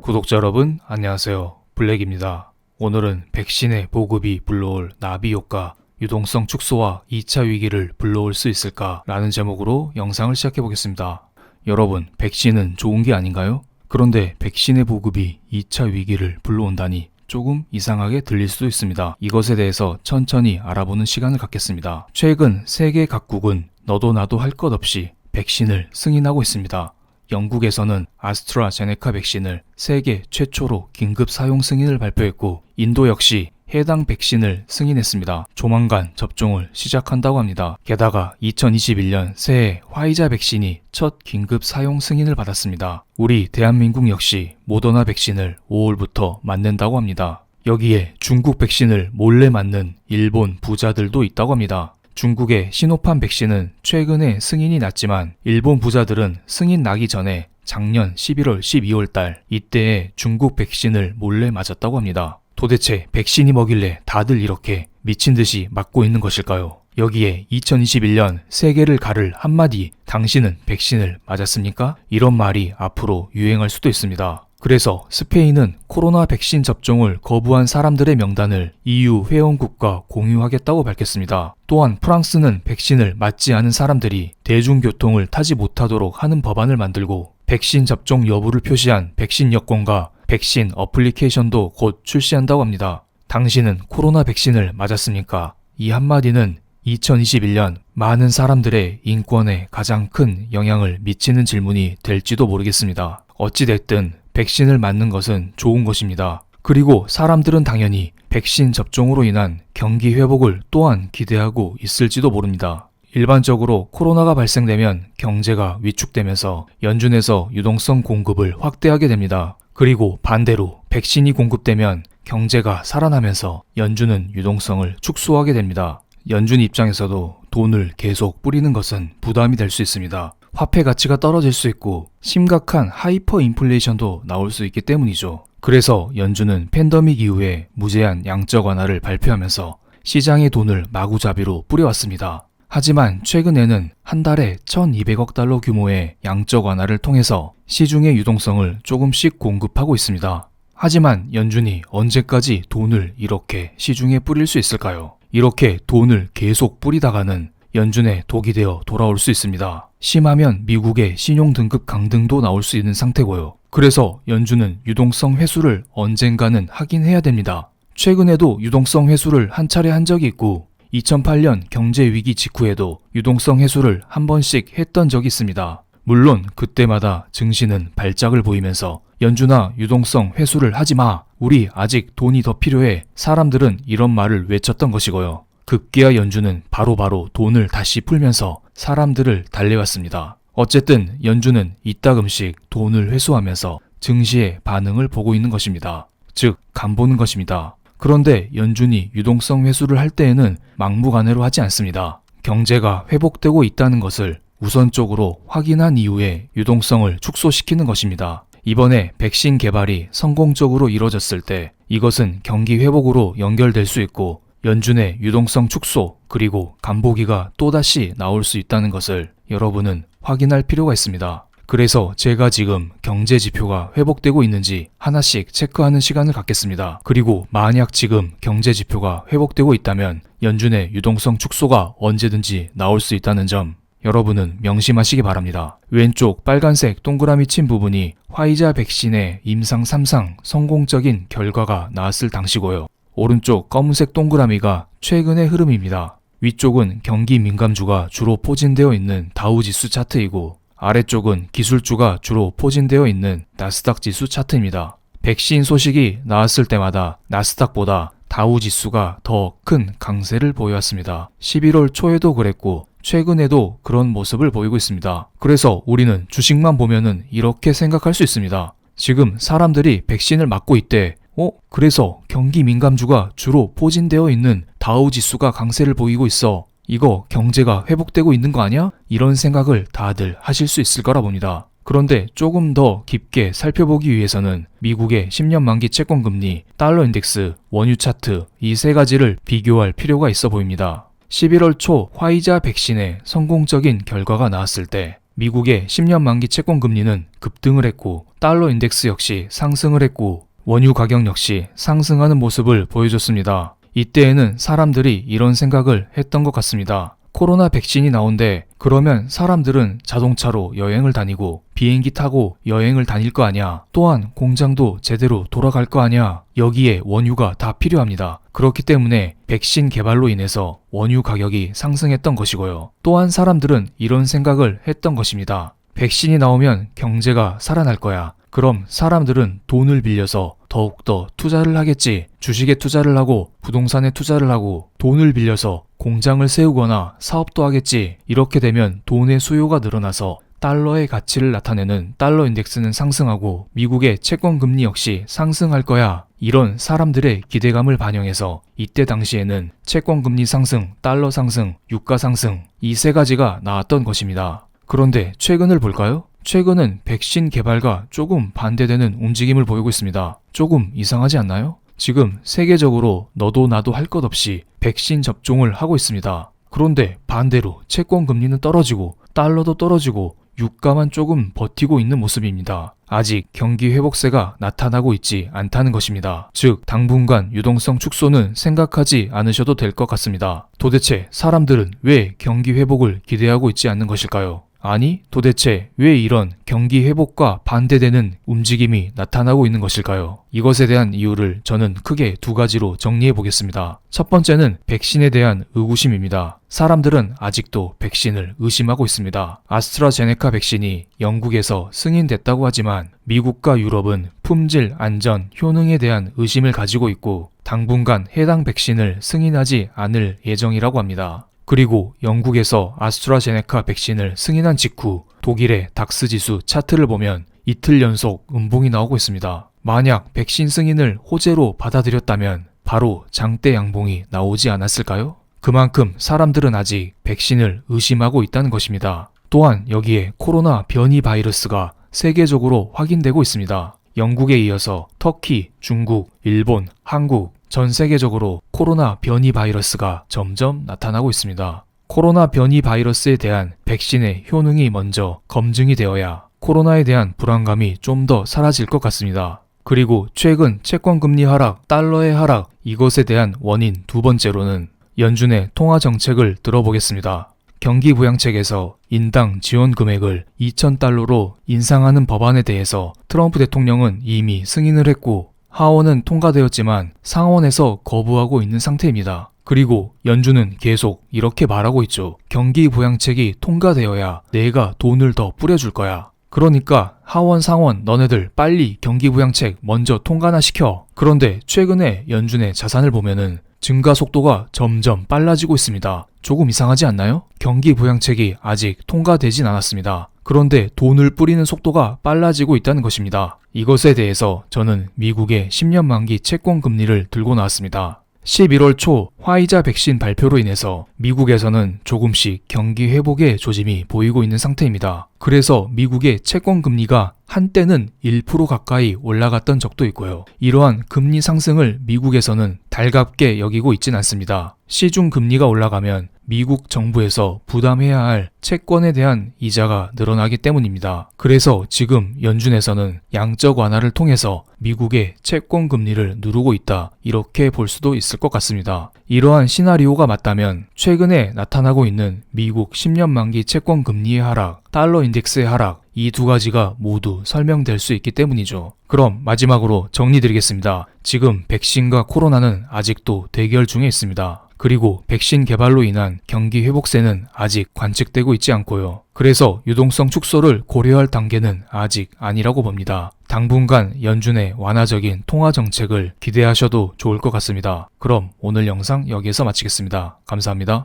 구독자 여러분 안녕하세요. 블랙입니다. 오늘은 백신의 보급이 불러올 나비 효과, 유동성 축소와 2차 위기를 불러올 수 있을까? 라는 제목으로 영상을 시작해 보겠습니다. 여러분, 백신은 좋은 게 아닌가요? 그런데 백신의 보급이 2차 위기를 불러온다니 조금 이상하게 들릴 수도 있습니다. 이것에 대해서 천천히 알아보는 시간을 갖겠습니다. 최근 세계 각국은 너도 나도 할 것 없이 백신을 승인하고 있습니다. 영국에서는 아스트라제네카 백신을 세계 최초로 긴급 사용 승인을 발표했고, 인도 역시 해당 백신을 승인했습니다. 조만간 접종을 시작한다고 합니다. 게다가 2021년 새해 화이자 백신이 첫 긴급 사용 승인을 받았습니다. 우리 대한민국 역시 모더나 백신을 5월부터 맞는다고 합니다. 여기에 중국 백신을 몰래 맞는 일본 부자들도 있다고 합니다. 중국의 시노팜 백신은 최근에 승인이 났지만 일본 부자들은 승인 나기 전에 작년 11월 12월 달 이때에 중국 백신을 몰래 맞았다고 합니다. 도대체 백신이 뭐길래 다들 이렇게 미친 듯이 맞고 있는 것일까요? 여기에 2021년 세계를 가를 한마디, 당신은 백신을 맞았습니까? 이런 말이 앞으로 유행할 수도 있습니다. 그래서 스페인은 코로나 백신 접종을 거부한 사람들의 명단을 EU 회원국과 공유하겠다고 밝혔습니다. 또한 프랑스는 백신을 맞지 않은 사람들이 대중교통을 타지 못하도록 하는 법안을 만들고, 백신 접종 여부를 표시한 백신 여권과 백신 어플리케이션도 곧 출시한다고 합니다. 당신은 코로나 백신을 맞았습니까? 이 한마디는 2021년 많은 사람들의 인권에 가장 큰 영향을 미치는 질문이 될지도 모르겠습니다. 어찌됐든 백신을 맞는 것은 좋은 것입니다. 그리고 사람들은 당연히 백신 접종으로 인한 경기 회복을 또한 기대하고 있을지도 모릅니다. 일반적으로 코로나가 발생되면 경제가 위축되면서 연준에서 유동성 공급을 확대하게 됩니다. 그리고 반대로 백신이 공급되면 경제가 살아나면서 연준은 유동성을 축소하게 됩니다. 연준 입장에서도 돈을 계속 뿌리는 것은 부담이 될 수 있습니다. 화폐 가치가 떨어질 수 있고 심각한 하이퍼 인플레이션도 나올 수 있기 때문이죠. 그래서 연준은 팬데믹 이후에 무제한 양적 완화를 발표하면서 시장의 돈을 마구잡이로 뿌려왔습니다. 하지만 최근에는 한 달에 1200억 달러 규모의 양적 완화를 통해서 시중의 유동성을 조금씩 공급하고 있습니다. 하지만 연준이 언제까지 돈을 이렇게 시중에 뿌릴 수 있을까요? 이렇게 돈을 계속 뿌리다가는 연준의 독이 되어 돌아올 수 있습니다. 심하면 미국의 신용등급 강등도 나올 수 있는 상태고요. 그래서 연준은 유동성 회수를 언젠가는 하긴 해야 됩니다. 최근에도 유동성 회수를 한 차례 한 적이 있고 2008년 경제위기 직후에도 유동성 회수를 한 번씩 했던 적이 있습니다. 물론 그때마다 증시는 발작을 보이면서 연준아, 유동성 회수를 하지마, 우리 아직 돈이 더 필요해, 사람들은 이런 말을 외쳤던 것이고요. 급기야 연준은 바로바로 돈을 다시 풀면서 사람들을 달래왔습니다. 어쨌든 연준은 이따금씩 돈을 회수하면서 증시의 반응을 보고 있는 것입니다. 즉, 간보는 것입니다. 그런데 연준이 유동성 회수를 할 때에는 막무가내로 하지 않습니다. 경제가 회복되고 있다는 것을 우선적으로 확인한 이후에 유동성을 축소시키는 것입니다. 이번에 백신 개발이 성공적으로 이뤄졌을 때 이것은 경기 회복으로 연결될 수 있고 연준의 유동성 축소 그리고 간보기가 또다시 나올 수 있다는 것을 여러분은 확인할 필요가 있습니다. 그래서 제가 지금 경제 지표가 회복되고 있는지 하나씩 체크하는 시간을 갖겠습니다. 그리고 만약 지금 경제 지표가 회복되고 있다면 연준의 유동성 축소가 언제든지 나올 수 있다는 점 여러분은 명심하시기 바랍니다. 왼쪽 빨간색 동그라미 친 부분이 화이자 백신의 임상 3상 성공적인 결과가 나왔을 당시고요. 오른쪽 검은색 동그라미가 최근의 흐름입니다. 위쪽은 경기 민감주가 주로 포진되어 있는 다우지수 차트이고 아래쪽은 기술주가 주로 포진되어 있는 나스닥 지수 차트입니다. 백신 소식이 나왔을 때마다 나스닥보다 다우지수가 더 큰 강세를 보여왔습니다. 11월 초에도 그랬고 최근에도 그런 모습을 보이고 있습니다. 그래서 우리는 주식만 보면은 이렇게 생각할 수 있습니다. 지금 사람들이 백신을 맞고 있대. 그래서 경기 민감주가 주로 포진되어 있는 다우지수가 강세를 보이고 있어. 이거 경제가 회복되고 있는 거 아니야? 이런 생각을 다들 하실 수 있을 거라 봅니다. 그런데 조금 더 깊게 살펴보기 위해서는 미국의 10년 만기 채권금리, 달러 인덱스, 원유 차트 이 세 가지를 비교할 필요가 있어 보입니다. 11월 초 화이자 백신의 성공적인 결과가 나왔을 때 미국의 10년 만기 채권 금리는 급등을 했고 달러 인덱스 역시 상승을 했고 원유 가격 역시 상승하는 모습을 보여줬습니다. 이때에는 사람들이 이런 생각을 했던 것 같습니다. 코로나 백신이 나온대. 그러면 사람들은 자동차로 여행을 다니고 비행기 타고 여행을 다닐 거 아냐. 또한 공장도 제대로 돌아갈 거 아냐. 여기에 원유가 다 필요합니다. 그렇기 때문에 백신 개발로 인해서 원유 가격이 상승했던 것이고요. 또한 사람들은 이런 생각을 했던 것입니다. 백신이 나오면 경제가 살아날 거야. 그럼 사람들은 돈을 빌려서 더욱더 투자를 하겠지. 주식에 투자를 하고 부동산에 투자를 하고 돈을 빌려서 공장을 세우거나 사업도 하겠지. 이렇게 되면 돈의 수요가 늘어나서 달러의 가치를 나타내는 달러 인덱스는 상승하고 미국의 채권 금리 역시 상승할 거야. 이런 사람들의 기대감을 반영해서 이때 당시에는 채권 금리 상승, 달러 상승, 유가 상승 이 세 가지가 나왔던 것입니다. 그런데 최근을 볼까요? 최근은 백신 개발과 조금 반대되는 움직임을 보이고 있습니다. 조금 이상하지 않나요? 지금 세계적으로 너도 나도 할 것 없이 백신 접종을 하고 있습니다. 그런데 반대로 채권 금리는 떨어지고 달러도 떨어지고 유가만 조금 버티고 있는 모습입니다. 아직 경기 회복세가 나타나고 있지 않다는 것입니다. 즉 당분간 유동성 축소는 생각하지 않으셔도 될 것 같습니다. 도대체 사람들은 왜 경기 회복을 기대하고 있지 않는 것일까요? 아니, 도대체 왜 이런 경기 회복과 반대되는 움직임이 나타나고 있는 것일까요? 이것에 대한 이유를 저는 크게 두 가지로 정리해 보겠습니다. 첫 번째는 백신에 대한 의구심입니다. 사람들은 아직도 백신을 의심하고 있습니다. 아스트라제네카 백신이 영국에서 승인됐다고 하지만 미국과 유럽은 품질, 안전, 효능에 대한 의심을 가지고 있고 당분간 해당 백신을 승인하지 않을 예정이라고 합니다. 그리고 영국에서 아스트라제네카 백신을 승인한 직후 독일의 닥스 지수 차트를 보면 이틀 연속 음봉이 나오고 있습니다. 만약 백신 승인을 호재로 받아들였다면 바로 장대 양봉이 나오지 않았을까요? 그만큼 사람들은 아직 백신을 의심하고 있다는 것입니다. 또한 여기에 코로나 변이 바이러스가 세계적으로 확인되고 있습니다. 영국에 이어서 터키, 중국, 일본, 한국 전 세계적으로 코로나 변이 바이러스가 점점 나타나고 있습니다. 코로나 변이 바이러스에 대한 백신의 효능이 먼저 검증이 되어야 코로나에 대한 불안감이 좀 더 사라질 것 같습니다. 그리고 최근 채권금리 하락, 달러의 하락 이것에 대한 원인 두 번째로는 연준의 통화 정책을 들어보겠습니다. 경기부양책에서 인당 지원 금액을 2,000달러로 인상하는 법안에 대해서 트럼프 대통령은 이미 승인을 했고 하원은 통과되었지만 상원에서 거부하고 있는 상태입니다. 그리고 연준은 계속 이렇게 말하고 있죠. 경기부양책이 통과되어야 내가 돈을 더 뿌려줄 거야. 그러니까 하원, 상원 너네들 빨리 경기부양책 먼저 통과나 시켜. 그런데 최근에 연준의 자산을 보면은 증가 속도가 점점 빨라지고 있습니다. 조금 이상하지 않나요? 경기부양책이 아직 통과되진 않았습니다. 그런데 돈을 뿌리는 속도가 빨라지고 있다는 것입니다. 이것에 대해서 저는 미국의 10년 만기 채권 금리를 들고 나왔습니다. 11월 초 화이자 백신 발표로 인해서 미국에서는 조금씩 경기 회복의 조짐이 보이고 있는 상태입니다. 그래서 미국의 채권 금리가 한때는 1% 가까이 올라갔던 적도 있고요. 이러한 금리 상승을 미국에서는 달갑게 여기고 있진 않습니다. 시중 금리가 올라가면 미국 정부에서 부담해야 할 채권에 대한 이자가 늘어나기 때문입니다. 그래서 지금 연준에서는 양적 완화를 통해서 미국의 채권 금리를 누르고 있다. 이렇게 볼 수도 있을 것 같습니다. 이러한 시나리오가 맞다면 최근에 나타나고 있는 미국 10년 만기 채권 금리의 하락, 달러 인덱스의 하락 이 두 가지가 모두 설명될 수 있기 때문이죠. 그럼 마지막으로 정리드리겠습니다. 지금 백신과 코로나는 아직도 대결 중에 있습니다. 그리고 백신 개발로 인한 경기 회복세는 아직 관측되고 있지 않고요. 그래서 유동성 축소를 고려할 단계는 아직 아니라고 봅니다. 당분간 연준의 완화적인 통화 정책을 기대하셔도 좋을 것 같습니다. 그럼 오늘 영상 여기에서 마치겠습니다. 감사합니다.